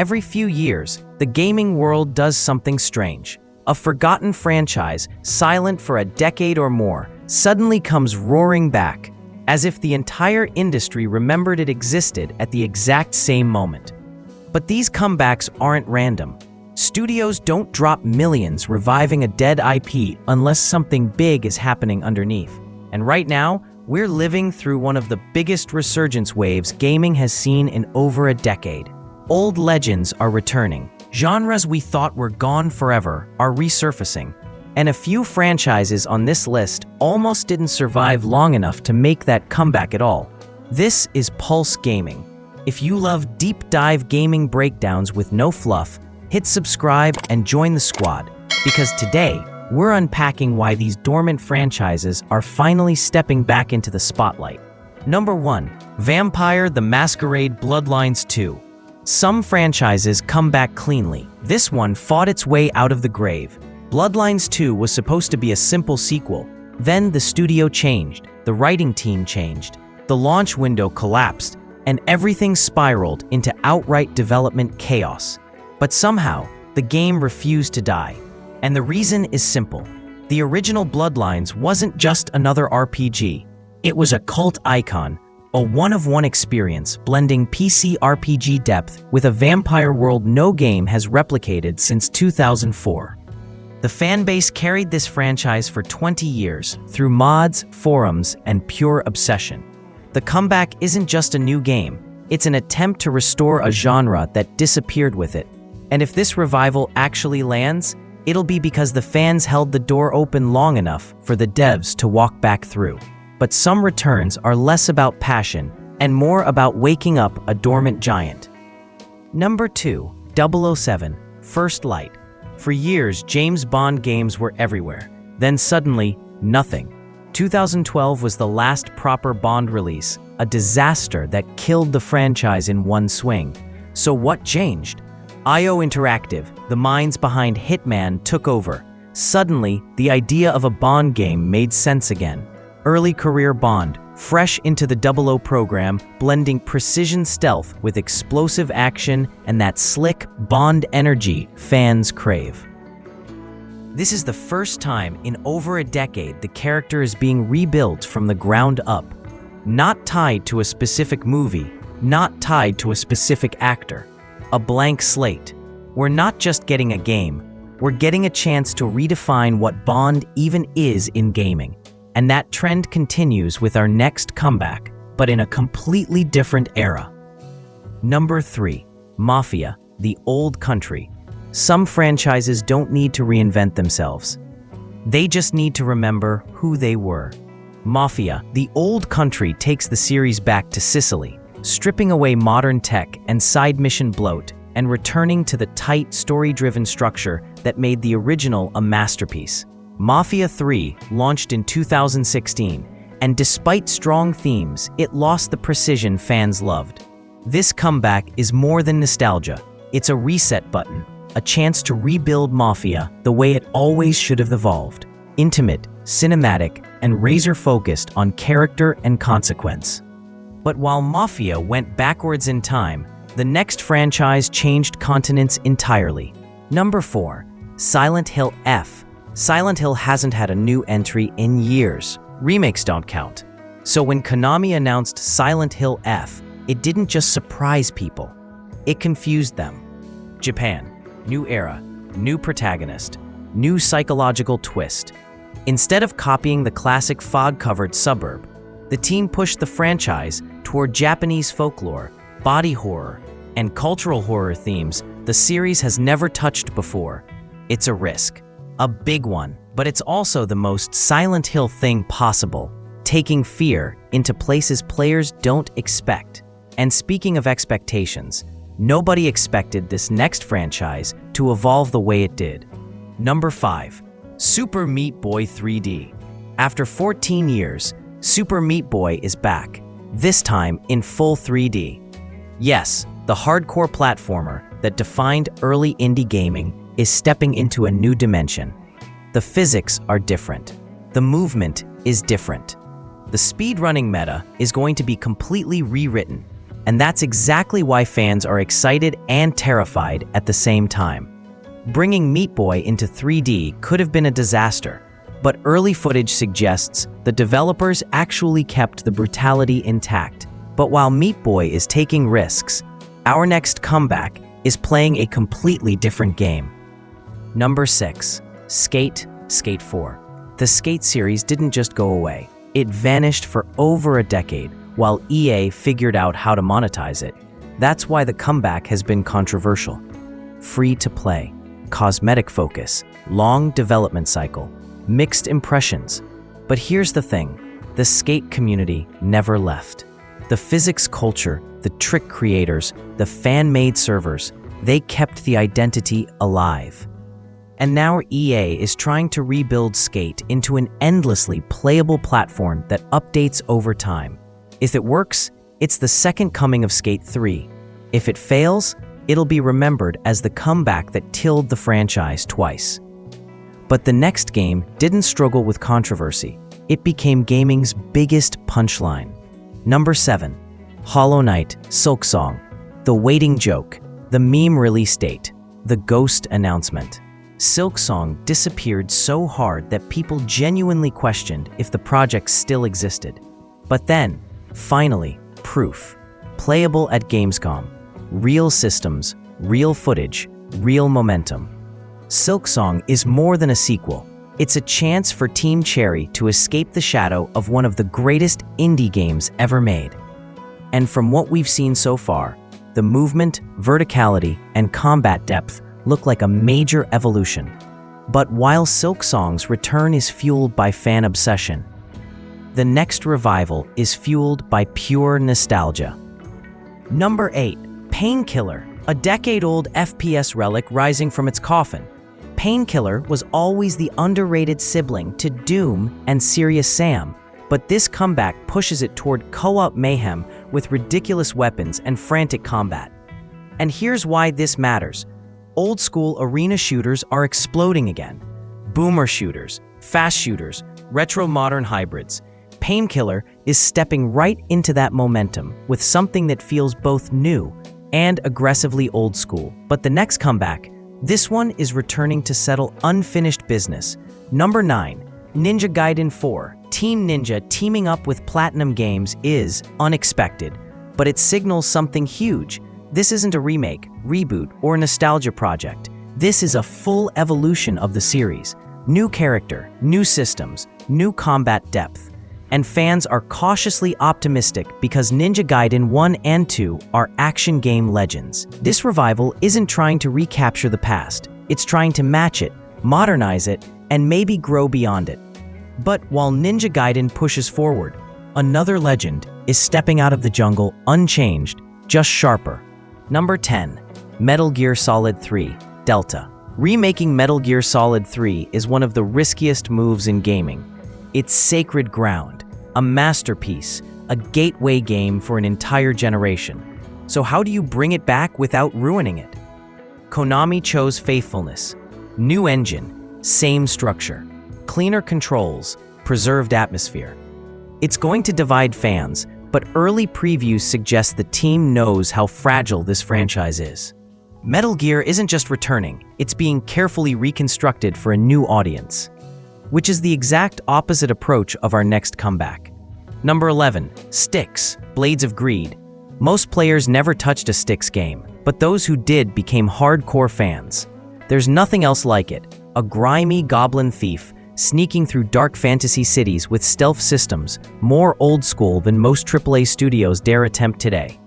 Every few years, the gaming world does something strange. A forgotten franchise, silent for a decade or more, suddenly comes roaring back, as if the entire industry remembered it existed at the exact same moment. But these comebacks aren't random. Studios don't drop millions reviving a dead IP unless something big is happening underneath. And right now, we're living through one of the biggest resurgence waves gaming has seen in over a decade. Old legends are returning. Genres we thought were gone forever are resurfacing. And a few franchises on this list almost didn't survive long enough to make that comeback at all. This is Pulse Gaming. If you love deep dive gaming breakdowns with no fluff, hit subscribe and join the squad, because today, we're unpacking why these dormant franchises are finally stepping back into the spotlight. Number 1. Vampire: The Masquerade Bloodlines 2. Some franchises come back cleanly. This one fought its way out of the grave. Bloodlines 2 was supposed to be a simple sequel. Then the studio changed, the writing team changed, the launch window collapsed, and everything spiraled into outright development chaos. But somehow, the game refused to die. And the reason is simple. The original Bloodlines wasn't just another RPG. It was a cult icon, a one-of-one experience blending PC RPG depth with a vampire world no game has replicated since 2004. The fanbase carried this franchise for 20 years through mods, forums, and pure obsession. The comeback isn't just a new game, it's an attempt to restore a genre that disappeared with it. And if this revival actually lands, it'll be because the fans held the door open long enough for the devs to walk back through. But some returns are less about passion and more about waking up a dormant giant. Number 2. 007: First Light. For years, James Bond games were everywhere. Then suddenly, nothing. 2012 was the last proper Bond release, a disaster that killed the franchise in one swing. So what changed? IO Interactive, the minds behind Hitman, took over. Suddenly, the idea of a Bond game made sense again. Early career Bond, fresh into the 00 program, blending precision stealth with explosive action and that slick Bond energy fans crave. This is the first time in over a decade the character is being rebuilt from the ground up. Not tied to a specific movie, not tied to a specific actor. A blank slate. We're not just getting a game, we're getting a chance to redefine what Bond even is in gaming. And that trend continues with our next comeback, but in a completely different era. Number 3. Mafia: The Old Country. Some franchises don't need to reinvent themselves. They just need to remember who they were. Mafia: The Old Country takes the series back to Sicily, stripping away modern tech and side mission bloat and returning to the tight, story-driven structure that made the original a masterpiece. Mafia 3 launched in 2016, and despite strong themes, it lost the precision fans loved. This comeback is more than nostalgia. It's a reset button, a chance to rebuild Mafia the way it always should have evolved. Intimate, cinematic, and razor-focused on character and consequence. But while Mafia went backwards in time, the next franchise changed continents entirely. Number 4. Silent Hill F. Silent Hill hasn't had a new entry in years. Remakes don't count. So when Konami announced Silent Hill F, it didn't just surprise people. It confused them. Japan. New era. New protagonist. New psychological twist. Instead of copying the classic fog-covered suburb, the team pushed the franchise toward Japanese folklore, body horror, and cultural horror themes the series has never touched before. It's a risk. A big one, but it's also the most Silent Hill thing possible, taking fear into places players don't expect. And speaking of expectations, nobody expected this next franchise to evolve the way it did. Number 5. Super Meat Boy 3D. After 14 years, Super Meat Boy is back, this time in full 3D. Yes, the hardcore platformer that defined early indie gaming is stepping into a new dimension. The physics are different. The movement is different. The speedrunning meta is going to be completely rewritten. And that's exactly why fans are excited and terrified at the same time. Bringing Meat Boy into 3D could have been a disaster, but early footage suggests the developers actually kept the brutality intact. But while Meat Boy is taking risks, our next comeback is playing a completely different game. Number 6. Skate 4. The Skate series didn't just go away. It vanished for over a decade while EA figured out how to monetize it. That's why the comeback has been controversial. Free to play, cosmetic focus, long development cycle, mixed impressions. But here's the thing, the Skate community never left. The physics culture, the trick creators, the fan-made servers, they kept the identity alive. And now EA is trying to rebuild Skate into an endlessly playable platform that updates over time. If it works, it's the second coming of Skate 3. If it fails, it'll be remembered as the comeback that killed the franchise twice. But the next game didn't struggle with controversy. It became gaming's biggest punchline. Number 7. Hollow Knight Silksong. The waiting joke, the meme release date, the ghost announcement. Silksong disappeared so hard that people genuinely questioned if the project still existed. But then, finally, proof. Playable at Gamescom. Real systems, real footage, real momentum. Silksong is more than a sequel. It's a chance for Team Cherry to escape the shadow of one of the greatest indie games ever made. And from what we've seen so far, the movement, verticality, and combat depth look like a major evolution. But while Silksong's return is fueled by fan obsession, the next revival is fueled by pure nostalgia. Number 8. Painkiller, a decade-old FPS relic rising from its coffin. Painkiller was always the underrated sibling to Doom and Serious Sam, but this comeback pushes it toward co-op mayhem with ridiculous weapons and frantic combat. And here's why this matters. Old-school arena shooters are exploding again. Boomer shooters, fast shooters, retro-modern hybrids. Painkiller is stepping right into that momentum with something that feels both new and aggressively old school. But the next comeback, this one is returning to settle unfinished business. Number 9. Ninja Gaiden 4. Team Ninja teaming up with Platinum Games is unexpected, but it signals something huge. This isn't a remake, reboot, or nostalgia project. This is a full evolution of the series. New character, new systems, new combat depth. And fans are cautiously optimistic because Ninja Gaiden 1 and 2 are action game legends. This revival isn't trying to recapture the past. It's trying to match it, modernize it, and maybe grow beyond it. But while Ninja Gaiden pushes forward, another legend is stepping out of the jungle unchanged, just sharper. Number 10. Metal Gear Solid 3 Delta. Remaking Metal Gear Solid 3 is one of the riskiest moves in gaming. It's sacred ground, a masterpiece, a gateway game for an entire generation. So how do you bring it back without ruining it? Konami chose faithfulness. New engine, same structure, cleaner controls, preserved atmosphere. It's going to divide fans, but early previews suggest the team knows how fragile this franchise is. Metal Gear isn't just returning, it's being carefully reconstructed for a new audience, which is the exact opposite approach of our next comeback. Number 11. Styx, Blades of Greed. Most players never touched a Styx game, but those who did became hardcore fans. There's nothing else like it. A grimy goblin thief sneaking through dark fantasy cities with stealth systems, more old school than most AAA studios dare attempt today.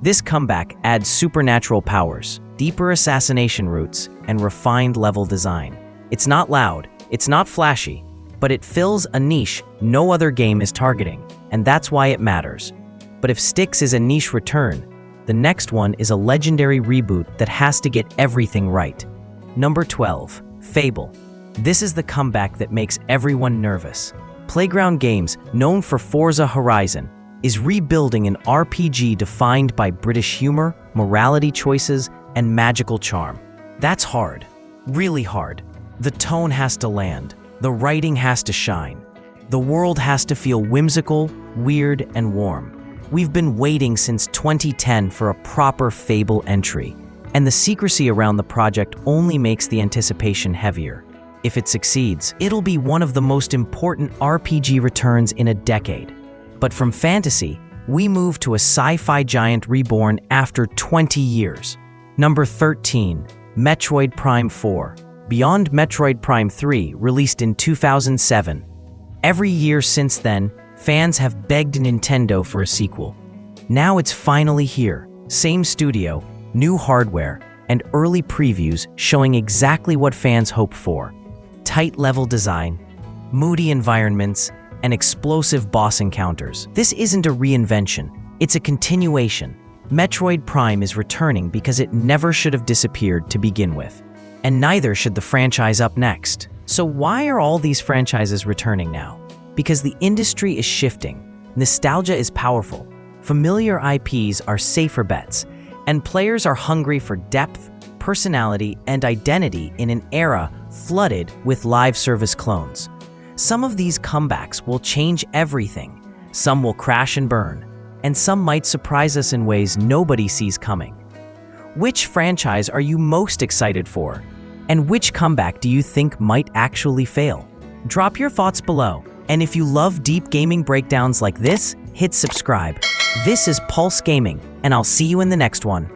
This comeback adds supernatural powers, deeper assassination routes, and refined level design. It's not loud, it's not flashy, but it fills a niche no other game is targeting, and that's why it matters. But if Styx is a niche return, the next one is a legendary reboot that has to get everything right. Number 12. Fable. This is the comeback that makes everyone nervous. Playground Games, known for Forza Horizon, is rebuilding an RPG defined by British humor, morality choices, and magical charm. That's hard. Really hard. The tone has to land. The writing has to shine. The world has to feel whimsical, weird, and warm. We've been waiting since 2010 for a proper Fable entry, and the secrecy around the project only makes the anticipation heavier. If it succeeds, it'll be one of the most important RPG returns in a decade. But from fantasy, we move to a sci-fi giant reborn after 20 years. Number 13, Metroid Prime 4. Beyond Metroid Prime 3, released in 2007. Every year since then, fans have begged Nintendo for a sequel. Now it's finally here. Same studio, new hardware, and early previews showing exactly what fans hope for. Tight level design, moody environments, and explosive boss encounters. This isn't a reinvention, it's a continuation. Metroid Prime is returning because it never should have disappeared to begin with. And neither should the franchise up next. So why are all these franchises returning now? Because the industry is shifting, nostalgia is powerful, familiar IPs are safer bets, and players are hungry for depth, personality, and identity in an era flooded with live service clones. Some of these comebacks will change everything, some will crash and burn, and some might surprise us in ways nobody sees coming. Which franchise are you most excited for? And which comeback do you think might actually fail? Drop your thoughts below, and if you love deep gaming breakdowns like this, hit subscribe. This is Pulse Gaming, and I'll see you in the next one.